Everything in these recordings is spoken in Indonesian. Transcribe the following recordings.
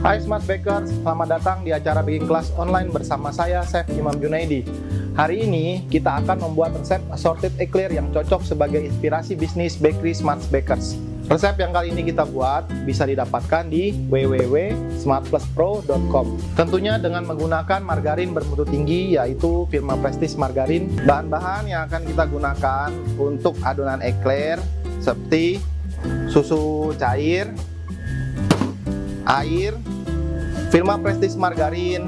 Hai Smart Bakers, selamat datang di acara bikin kelas online bersama saya, Chef Imam Junaidi. Hari ini kita akan membuat resep assorted eclair yang cocok sebagai inspirasi bisnis bakery Smart Bakers. Resep yang kali ini kita buat bisa didapatkan di www.smartpluspro.com. Tentunya dengan menggunakan margarin bermutu tinggi, yaitu firma Prestige Margarin. Bahan-bahan yang akan kita gunakan untuk adonan eclair seperti susu cair, air, firma Prestige Margarin,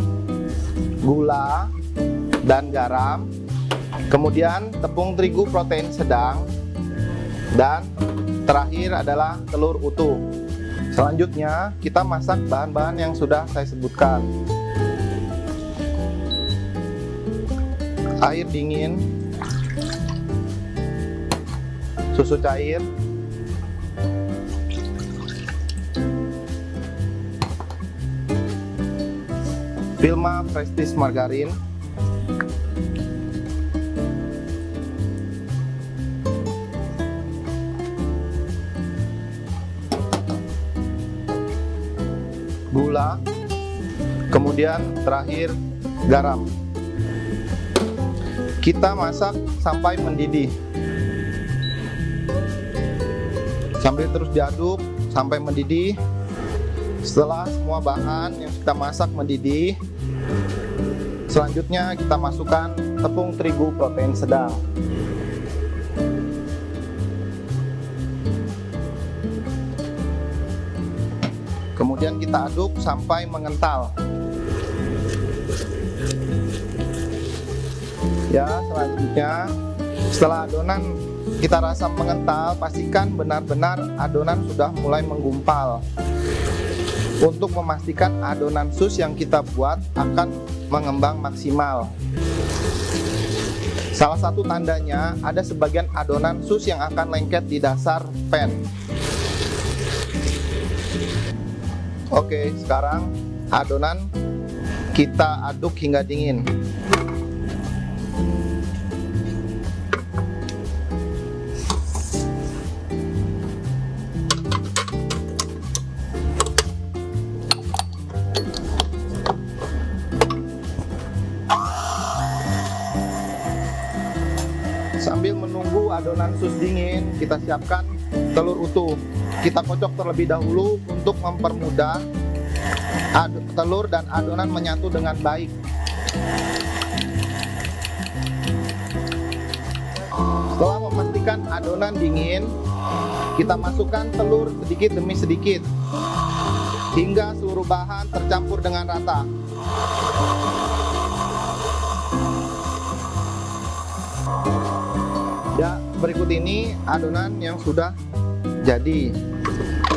gula, dan garam, kemudian tepung terigu protein sedang, dan terakhir adalah telur utuh. Selanjutnya kita masak bahan-bahan yang sudah saya sebutkan. Air dingin, susu cair, firma Prestige Margarin, gula, kemudian terakhir garam. Kita masak sampai mendidih, sambil terus diaduk sampai mendidih. Setelah semua bahan yang kita masak mendidih, selanjutnya kita masukkan tepung terigu protein sedang. Kemudian kita aduk sampai mengental. Ya, selanjutnya setelah adonan kita rasa mengental, pastikan benar-benar adonan sudah mulai menggumpal. Untuk memastikan adonan sus yang kita buat akan mengembang maksimal. Salah satu tandanya ada sebagian adonan sus yang akan lengket di dasar pan. Oke, sekarang adonan kita aduk hingga dingin. Sambil menunggu adonan sus dingin, kita siapkan telur utuh. Kita kocok terlebih dahulu untuk mempermudah telur dan adonan menyatu dengan baik. Setelah memastikan adonan dingin, kita masukkan telur sedikit demi sedikit hingga seluruh bahan tercampur dengan rata. Ya, berikut ini adonan yang sudah jadi.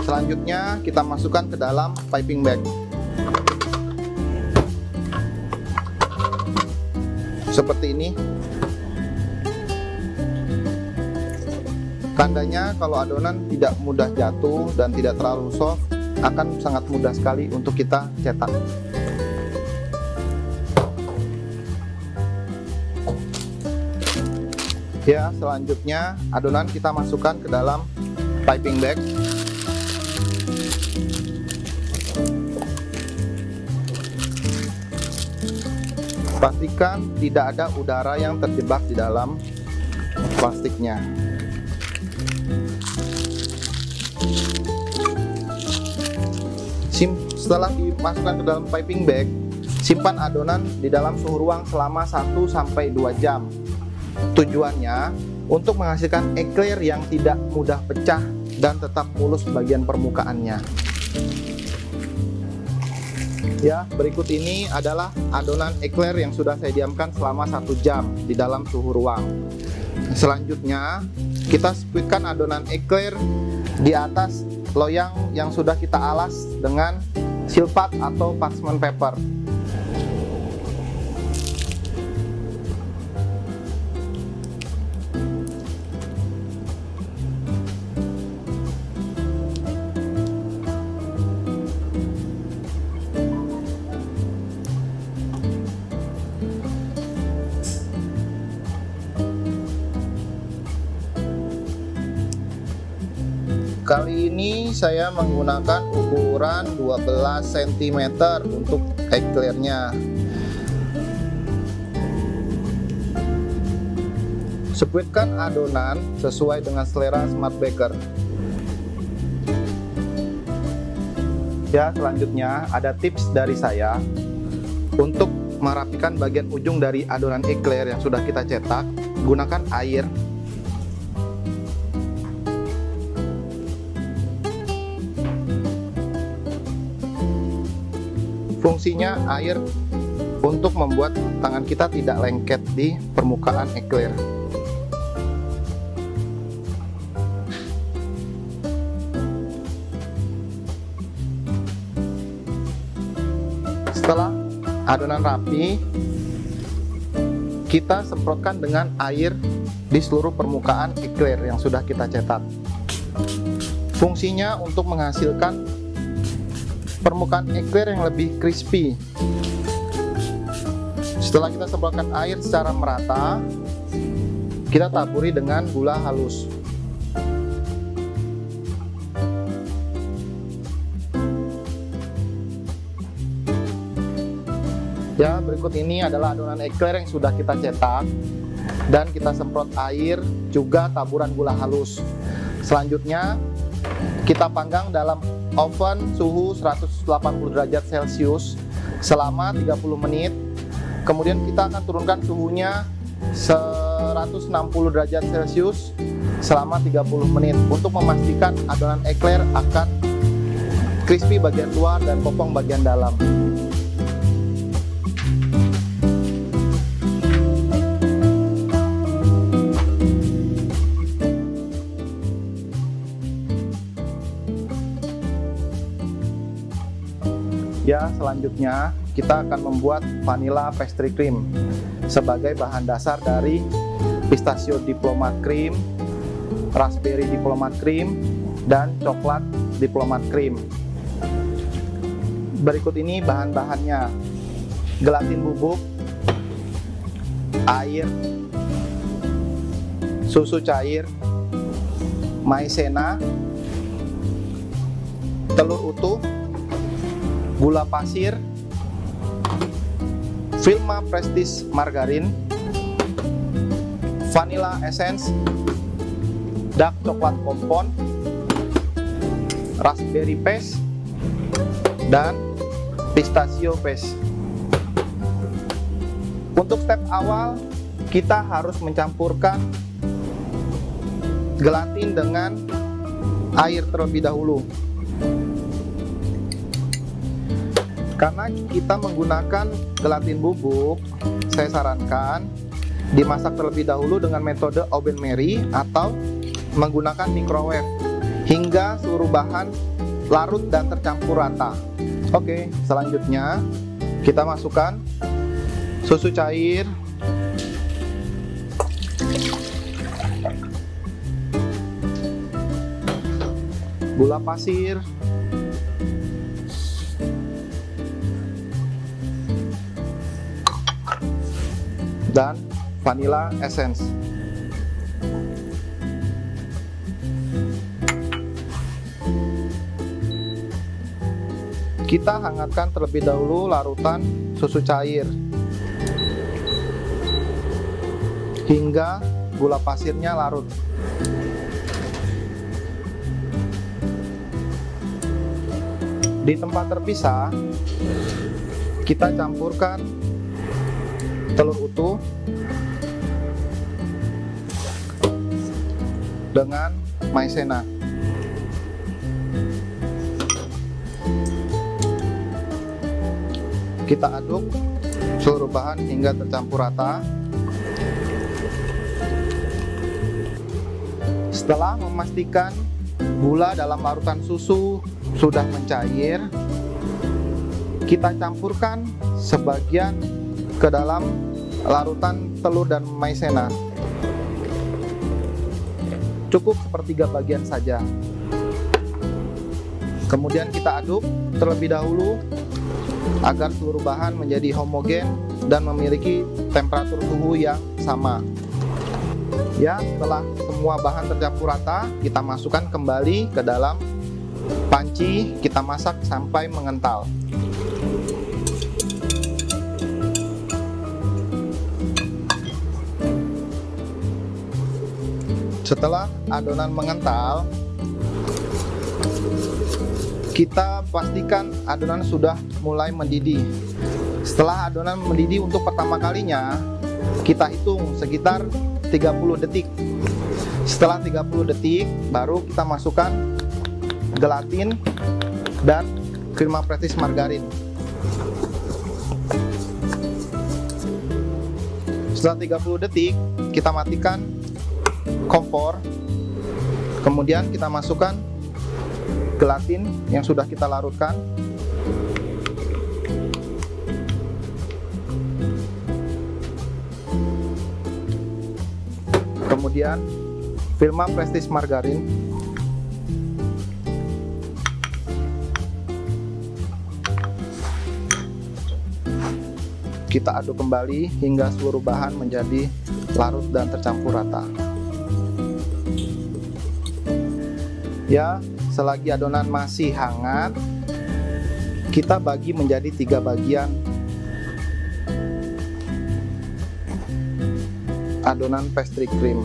Selanjutnya kita masukkan ke dalam piping bag. Seperti ini. Tandanya kalau adonan tidak mudah jatuh dan tidak terlalu soft, akan sangat mudah sekali untuk kita cetak. Ya, selanjutnya adonan kita masukkan ke dalam piping bag. Pastikan tidak ada udara yang terjebak di dalam plastiknya. Setelah dimasukkan ke dalam piping bag, simpan adonan di dalam suhu ruang selama 1-2 jam. Tujuannya untuk menghasilkan eclair yang tidak mudah pecah dan tetap mulus bagian permukaannya. Ya, berikut ini adalah adonan eclair yang sudah saya diamkan selama 1 jam di dalam suhu ruang. Selanjutnya, kita squeeze-kan adonan eclair di atas loyang yang sudah kita alas dengan silpat atau parchment paper. Kali ini saya menggunakan ukuran 12 cm untuk eclairnya. Spuitkan adonan sesuai dengan selera smart baker. Ya, selanjutnya ada tips dari saya untuk merapikan bagian ujung dari adonan eclair yang sudah kita cetak. Gunakan air. Fungsinya air untuk membuat tangan kita tidak lengket di permukaan eclair. Setelah adonan rapi, kita semprotkan dengan air di seluruh permukaan eclair yang sudah kita cetak. Fungsinya untuk menghasilkan permukaan eclair yang lebih crispy. Setelah kita semprotkan air secara merata, kita taburi dengan gula halus. Ya, berikut ini adalah adonan eclair yang sudah kita cetak dan kita semprot air juga taburan gula halus. Selanjutnya kita panggang dalam oven suhu 180 derajat Celcius selama 30 menit. Kemudian kita akan turunkan suhunya 160 derajat Celcius selama 30 menit untuk memastikan adonan eclair akan crispy bagian luar dan kopong bagian dalam. Ya, selanjutnya kita akan membuat vanilla pastry cream sebagai bahan dasar dari pistachio diplomat cream, raspberry diplomat cream, dan coklat diplomat cream. Berikut ini bahan-bahannya: gelatin bubuk, air, susu cair, maizena, telur utuh, gula pasir, Vilma Prestige margarin, vanilla essence, dark coklat kompon, raspberry paste, dan pistachio paste. Untuk step awal, kita harus mencampurkan gelatin dengan air terlebih dahulu. Karena kita menggunakan gelatin bubuk, saya sarankan dimasak terlebih dahulu dengan metode oven Mary atau menggunakan microwave hingga seluruh bahan larut dan tercampur rata. Oke, selanjutnya kita masukkan susu cair, gula pasir, dan vanilla essence. Kita hangatkan terlebih dahulu larutan susu cair hingga gula pasirnya larut. Di tempat terpisah, kita campurkan telur utuh dengan maizena. Kita aduk seluruh bahan hingga tercampur rata. Setelah memastikan gula dalam larutan susu sudah mencair, kita campurkan sebagian ke dalam larutan telur dan maizena. Cukup sepertiga bagian saja. Kemudian kita aduk terlebih dahulu agar seluruh bahan menjadi homogen dan memiliki temperatur suhu yang sama. Ya, setelah semua bahan tercampur rata, kita masukkan kembali ke dalam panci, kita masak sampai mengental. Setelah adonan mengental, kita pastikan adonan sudah mulai mendidih. Setelah adonan mendidih untuk pertama kalinya, kita hitung sekitar 30 detik. Setelah 30 detik, baru kita masukkan gelatin dan krim aperitif margarin. Setelah 30 detik, kita matikan kompor. Kemudian kita masukkan gelatin yang sudah kita larutkan. Kemudian Vilma Prestige margarin. Kita aduk kembali hingga seluruh bahan menjadi larut dan tercampur rata. Ya, selagi adonan masih hangat, kita bagi menjadi 3 bagian adonan pastry cream.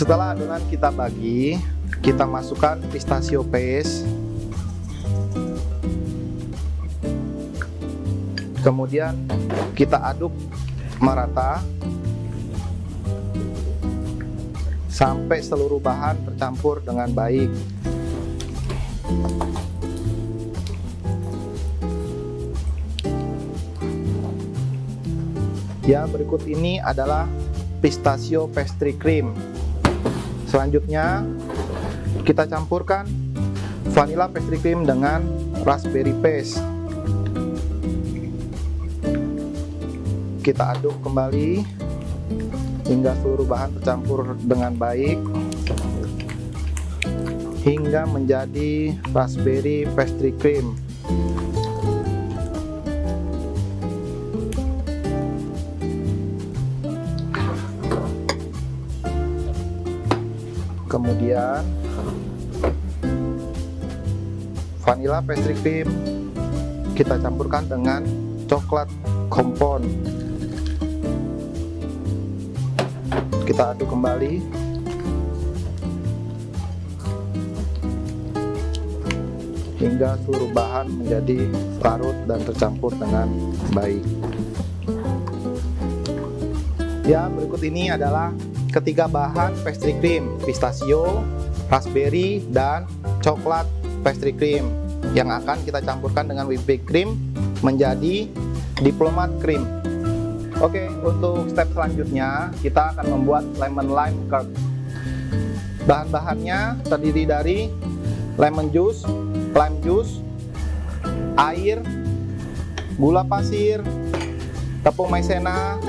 Setelah adonan kita bagi, kita masukkan pistachio paste. Kemudian kita aduk merata sampai seluruh bahan tercampur dengan baik. Ya, berikut ini adalah pistachio pastry cream. Selanjutnya kita campurkan vanilla pastry cream dengan raspberry paste. Kita aduk kembali hingga seluruh bahan tercampur dengan baik hingga menjadi raspberry pastry cream. Kemudian vanilla pastry cream kita campurkan dengan coklat compound. Kita aduk kembali hingga seluruh bahan menjadi larut dan tercampur dengan baik. Ya, berikut ini adalah ketiga bahan pastry cream: pistachio, raspberry, dan coklat pastry cream yang akan kita campurkan dengan whipped cream menjadi diplomat cream. Oke, untuk step selanjutnya kita akan membuat lemon lime curd. Bahan-bahannya terdiri dari lemon juice, lime juice, air, gula pasir, tepung maizena,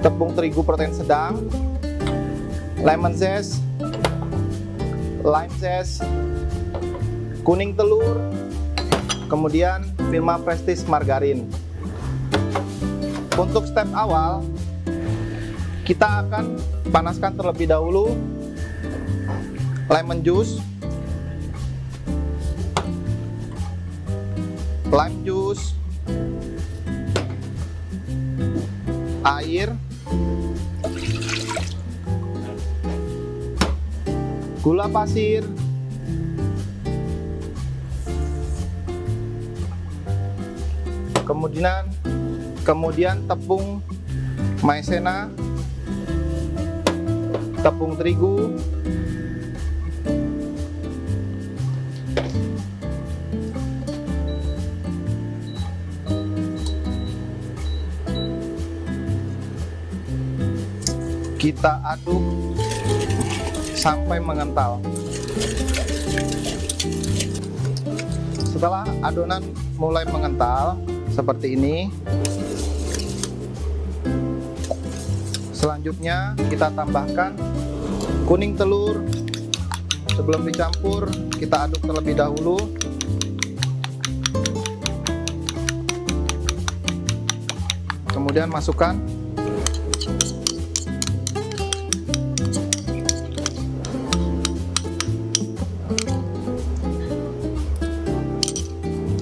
tepung terigu protein sedang, lemon zest, lime zest, kuning telur, kemudian Vilma Prestige margarin. Untuk step awal, kita akan panaskan terlebih dahulu lemon juice, lime juice, air, gula pasir, kemudian tepung maizena, tepung terigu, kita aduk sampai mengental. Setelah adonan mulai mengental seperti ini, selanjutnya kita tambahkan kuning telur. Sebelum dicampur, kita aduk terlebih dahulu. Kemudian masukkan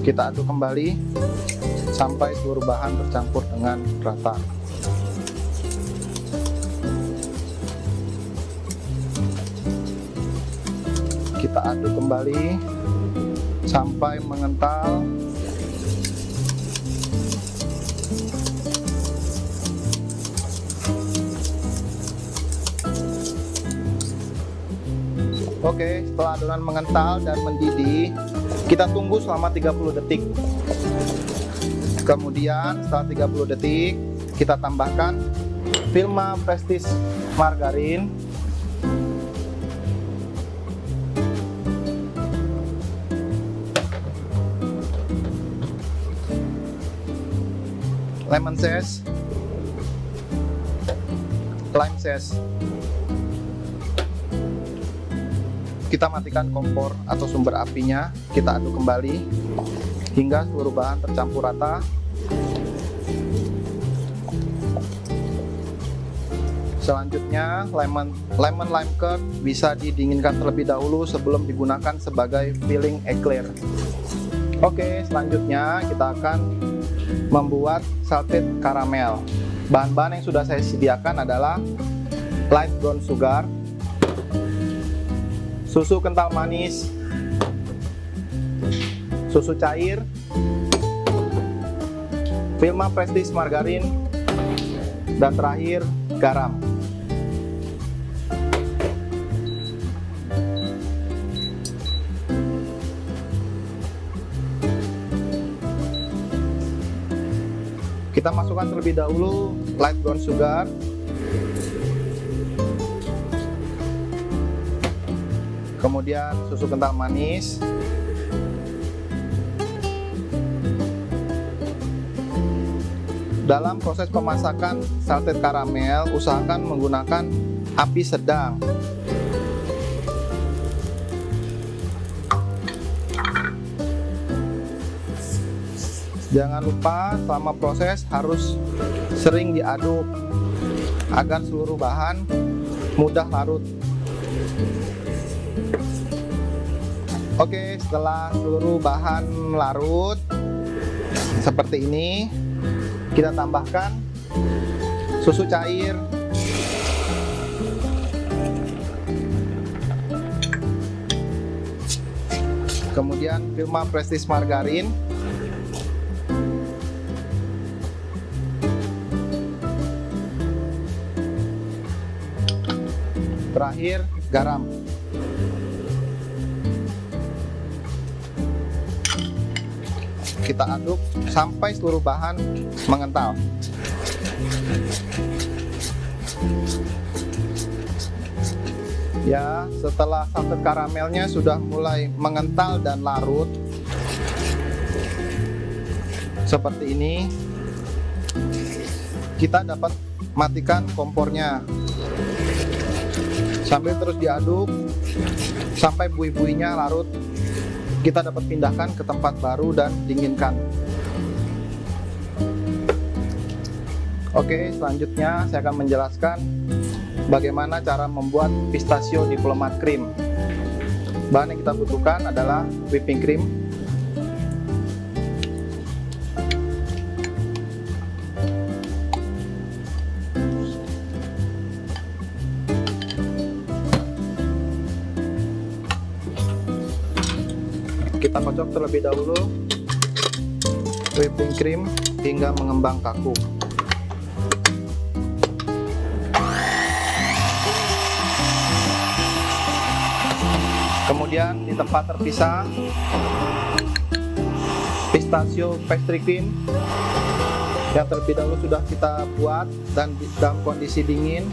kita aduk kembali sampai seluruh bahan tercampur dengan rata. Kita aduk kembali sampai mengental. Oke, setelah adonan mengental dan mendidih, kita tunggu selama 30 detik. Kemudian setelah 30 detik, kita tambahkan Vilma Prestige margarin, lemon zest, lime zest. Kita matikan kompor atau sumber apinya, kita aduk kembali hingga seluruh bahan tercampur rata. Selanjutnya, lemon lime curd bisa didinginkan terlebih dahulu sebelum digunakan sebagai filling eclair. Oke, selanjutnya kita akan membuat salted caramel. Bahan-bahan yang sudah saya sediakan adalah light brown sugar, susu kental manis, susu cair, Vilma Prestige margarin, dan terakhir garam. Kita masukkan terlebih dahulu light brown sugar, kemudian susu kental manis, dalam proses pemasakan salted caramel usahakan menggunakan api sedang. Jangan lupa selama proses harus sering diaduk agar seluruh bahan mudah larut. Oke, setelah seluruh bahan larut seperti ini, kita tambahkan susu cair, kemudian Vilma Prestige margarin, terakhir garam. Kita aduk sampai seluruh bahan mengental. Ya, setelah salted karamelnya sudah mulai mengental dan larut seperti ini, kita dapat matikan kompornya sambil terus diaduk sampai buih-buihnya larut. Kita dapat pindahkan ke tempat baru dan dinginkan. Oke, selanjutnya saya akan menjelaskan bagaimana cara membuat pistachio diplomat cream. Bahan yang kita butuhkan adalah whipping cream, kita kocok terlebih dahulu whipping cream hingga mengembang kaku. Kemudian di tempat terpisah, pistachio pastry cream yang terlebih dahulu sudah kita buat dan dalam kondisi dingin.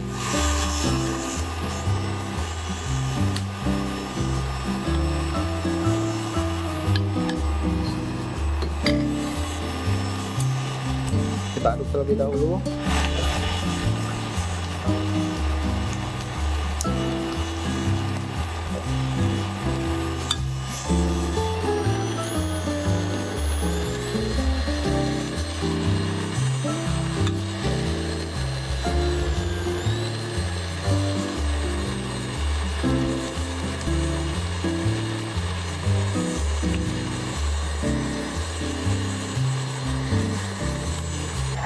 Kita aduk terlebih dahulu.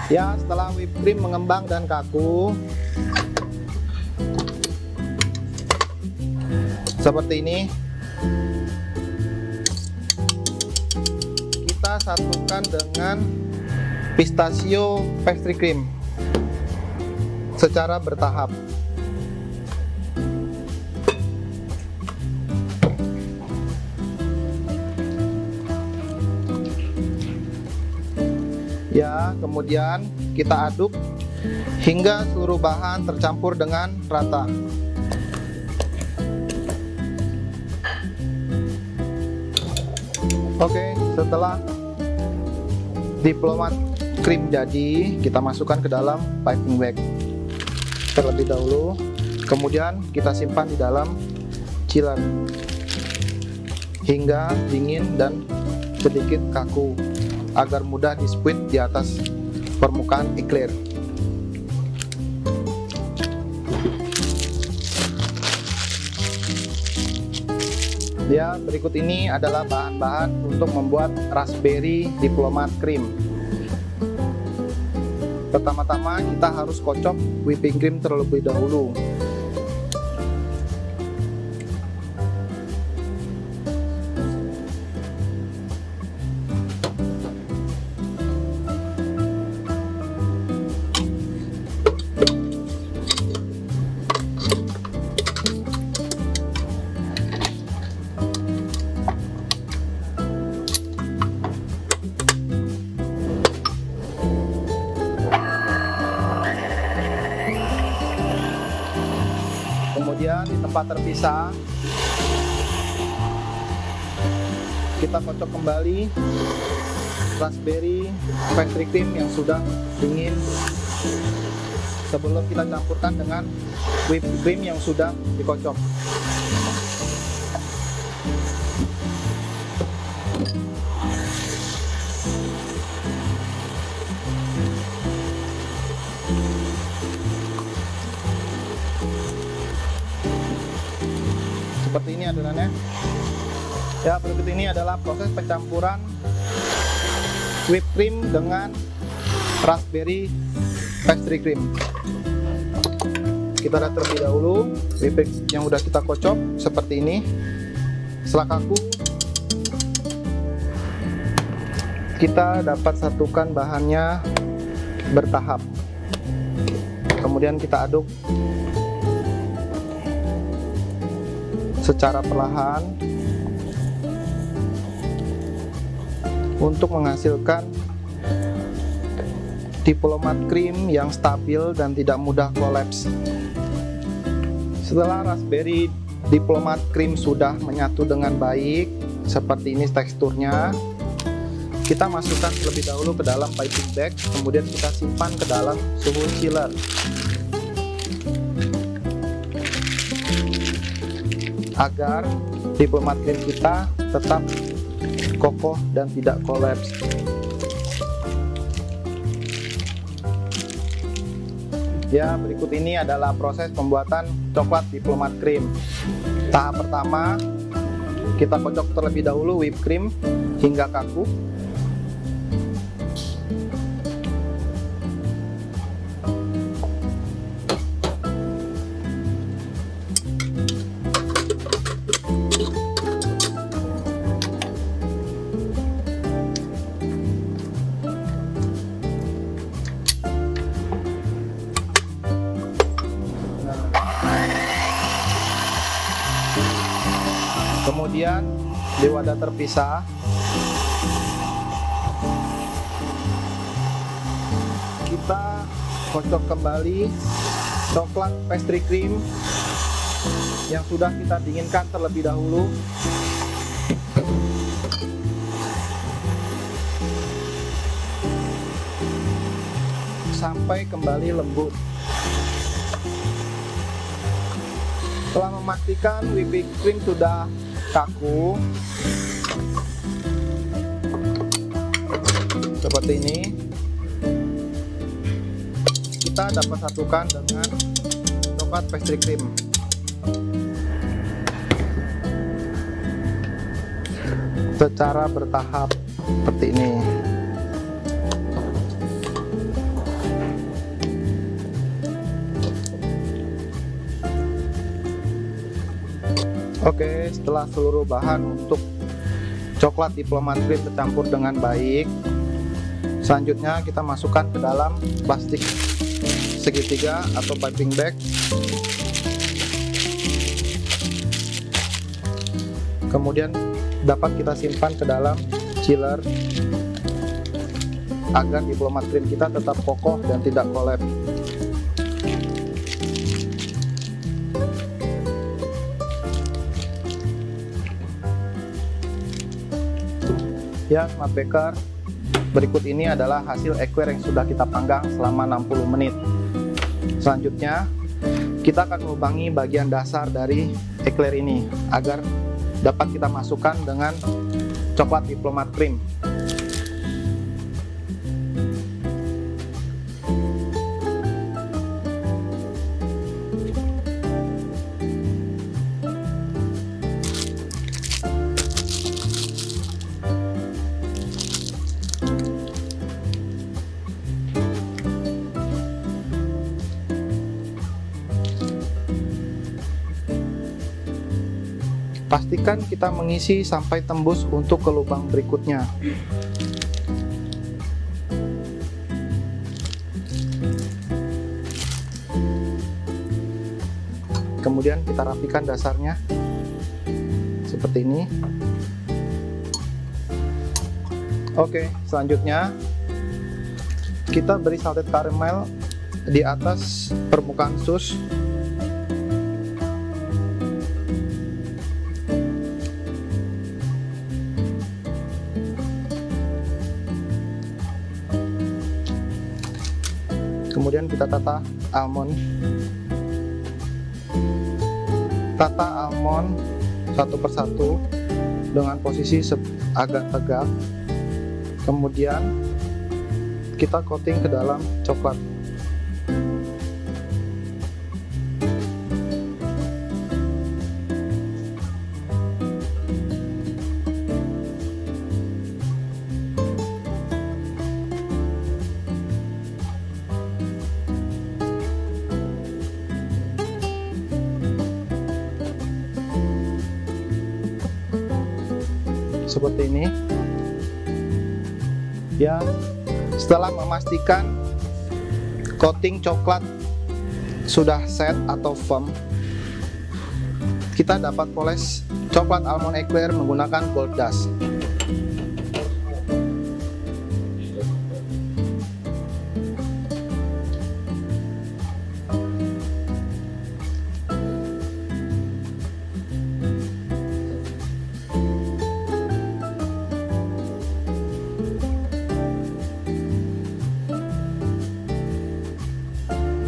Ya, setelah whipped cream mengembang dan kaku seperti ini, kita satukan dengan pistachio pastry cream secara bertahap. Ya, kemudian kita aduk hingga seluruh bahan tercampur dengan rata. Oke, setelah diplomat krim jadi, kita masukkan ke dalam piping bag terlebih dahulu. Kemudian kita simpan di dalam chiller hingga dingin dan sedikit kaku, agar mudah di squeeze di atas permukaan eclair. Ya, berikut ini adalah bahan-bahan untuk membuat raspberry diplomat cream. Pertama-tama kita harus kocok whipping cream terlebih dahulu. Kemudian di tempat terpisah kita kocok kembali raspberry pastry cream yang sudah dingin sebelum kita campurkan dengan whipped cream yang sudah dikocok. Seperti ini adonannya. Ya, berikut ini adalah proses pencampuran whipped cream dengan raspberry pastry cream. Kita lihat terlebih dahulu whipping yang udah kita kocok seperti ini. Setelah kaku, kita dapat satukan bahannya bertahap. Kemudian kita aduk secara perlahan untuk menghasilkan diplomat cream yang stabil dan tidak mudah kolaps. Setelah raspberry diplomat cream sudah menyatu dengan baik, seperti ini teksturnya, kita masukkan terlebih dahulu ke dalam piping bag, kemudian kita simpan ke dalam suhu chiller. Agar diplomat cream kita tetap kokoh dan tidak kolaps. Ya, berikut ini adalah proses pembuatan coklat diplomat cream. Tahap pertama, kita kocok terlebih dahulu whipped cream hingga kaku. Kemudian di wadah terpisah kita kocok kembali coklat pastry cream yang sudah kita dinginkan terlebih dahulu. Sampai kembali lembut. Setelah memastikan whipping cream sudah kaku seperti ini, kita dapat satukan dengan coklat pastry cream. Secara bertahap seperti ini. Oke, setelah seluruh bahan untuk coklat diplomat cream tercampur dengan baik, selanjutnya kita masukkan ke dalam plastik segitiga atau piping bag. Kemudian dapat kita simpan ke dalam chiller agar diplomat cream kita tetap kokoh dan tidak collapse. Ya, Smart Baker, berikut ini adalah hasil eclair yang sudah kita panggang selama 60 menit. Selanjutnya, kita akan melubangi bagian dasar dari eclair ini agar dapat kita masukkan dengan coklat diplomat cream. Pastikan kita mengisi sampai tembus untuk ke lubang berikutnya. Kemudian kita rapikan dasarnya seperti ini. Oke, selanjutnya kita beri salted caramel di atas permukaan sus. Kemudian kita tata almond satu persatu dengan posisi agak tegak. Kemudian kita coating ke dalam coklat. Seperti ini ya. Setelah memastikan coating coklat sudah set atau firm, kita dapat poles coklat almond eclair menggunakan gold dust.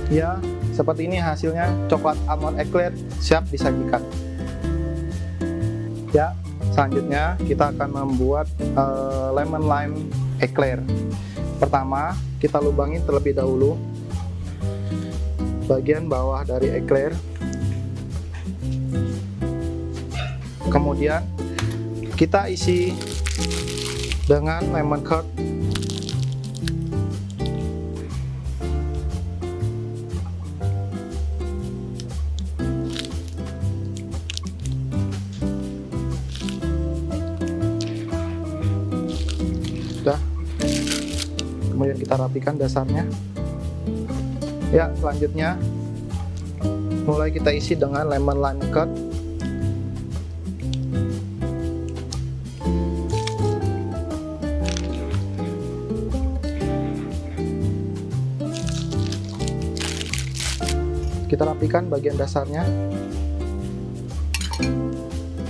Ya, seperti ini hasilnya coklat almond eclair siap disajikan. Ya, selanjutnya kita akan membuat lemon lime eclair. Pertama, kita lubangin terlebih dahulu bagian bawah dari eclair. Kemudian kita isi dengan lemon curd. Sudah. Kemudian kita rapikan dasarnya. Ya, selanjutnya mulai kita isi dengan lemon lime curd. Kita rapikan bagian dasarnya,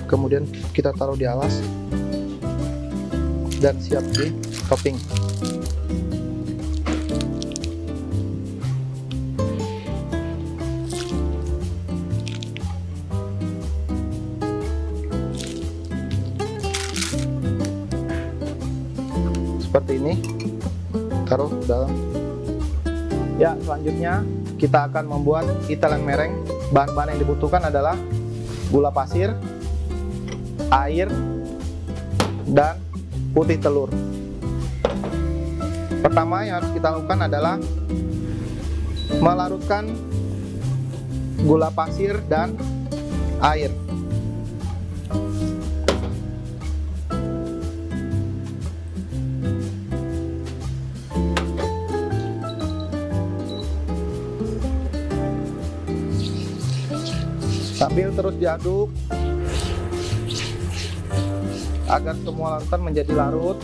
kemudian kita taruh di alas dan siap di topping. Seperti ini, taruh dalam. Ya, selanjutnya kita akan membuat Italian meringue. Bahan-bahan yang dibutuhkan adalah gula pasir, air, dan putih telur. Pertama yang harus kita lakukan adalah melarutkan gula pasir dan air. Sambil terus diaduk agar semua larutan menjadi larut.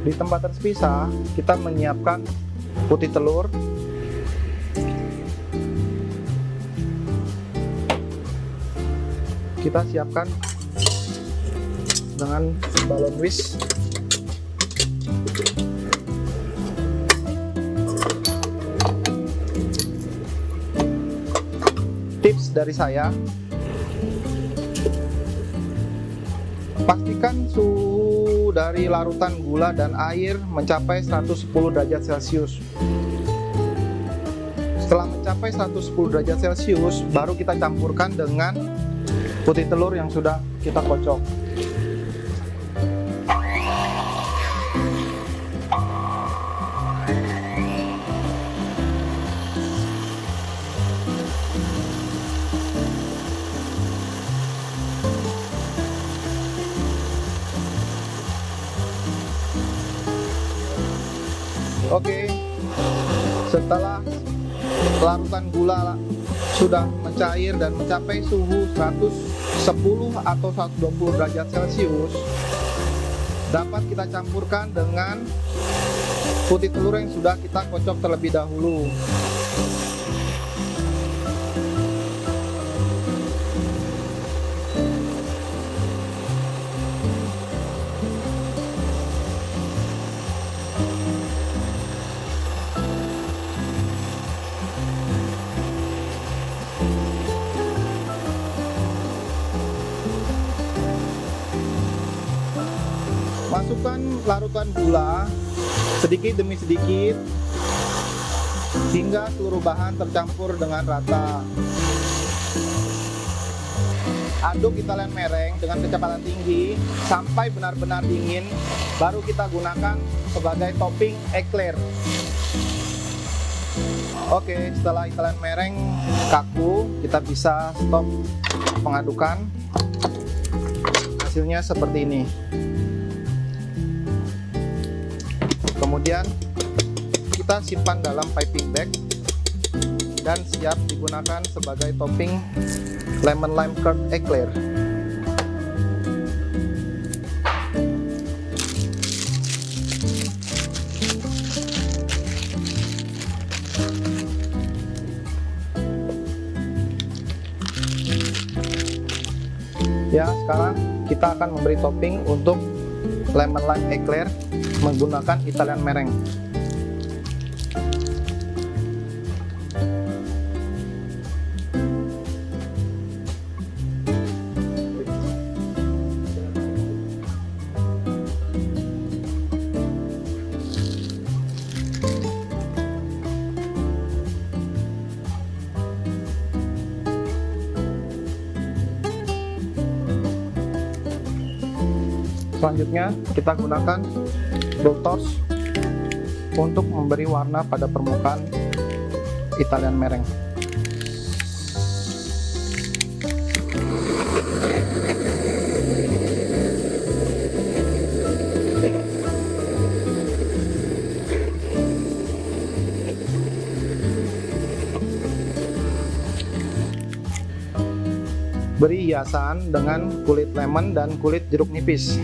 Di tempat terpisah, kita menyiapkan putih telur. Kita siapkan dengan balon whisk. Tips dari saya, pastikan suhu dari larutan gula dan air mencapai 110 derajat Celcius. Setelah mencapai 110 derajat Celcius, baru kita campurkan dengan putih telur yang sudah kita kocok. Oke, setelah larutan gula sudah mencair dan mencapai suhu 110 atau 120 derajat Celcius, dapat kita campurkan dengan putih telur yang sudah kita kocok terlebih dahulu. Masukkan larutan gula sedikit demi sedikit hingga seluruh bahan tercampur dengan rata. Aduk Italian meringue dengan kecepatan tinggi sampai benar-benar dingin, baru kita gunakan sebagai topping eclair. Oke, setelah Italian meringue kaku, kita bisa stop pengadukan. Hasilnya seperti ini. Kemudian kita simpan dalam piping bag dan siap digunakan sebagai topping lemon lime curd eclair. Ya, sekarang kita akan memberi topping untuk lemon lime eclair menggunakan Italian meringue. Selanjutnya kita gunakan blue torch untuk memberi warna pada permukaan Italian meringue. Beri hiasan dengan kulit lemon dan kulit jeruk nipis.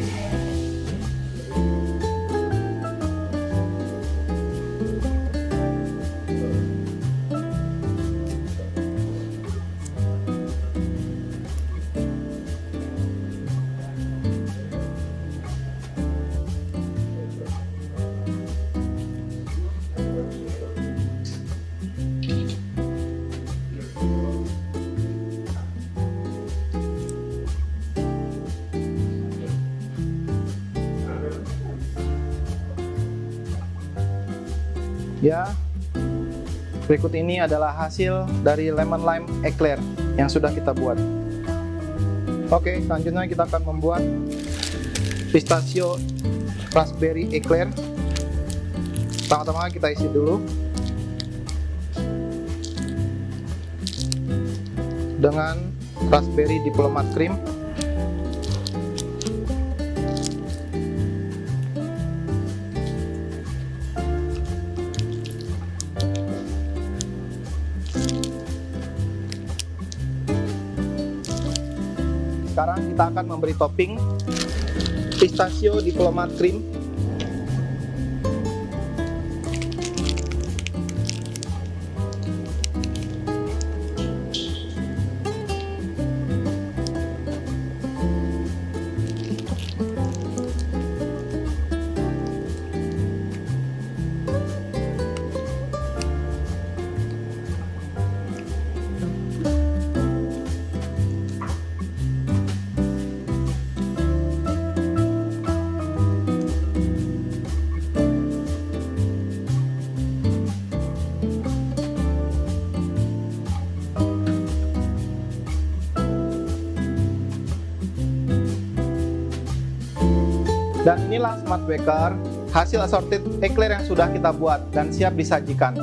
Ya, berikut ini adalah hasil dari lemon lime eclair yang sudah kita buat. Oke, selanjutnya kita akan membuat pistachio raspberry eclair. Pertama-tama kita isi dulu dengan raspberry diplomat cream. Sekarang kita akan memberi topping pistachio diplomat cream. Dan inilah Smart Baker, hasil assorted eclair yang sudah kita buat dan siap disajikan.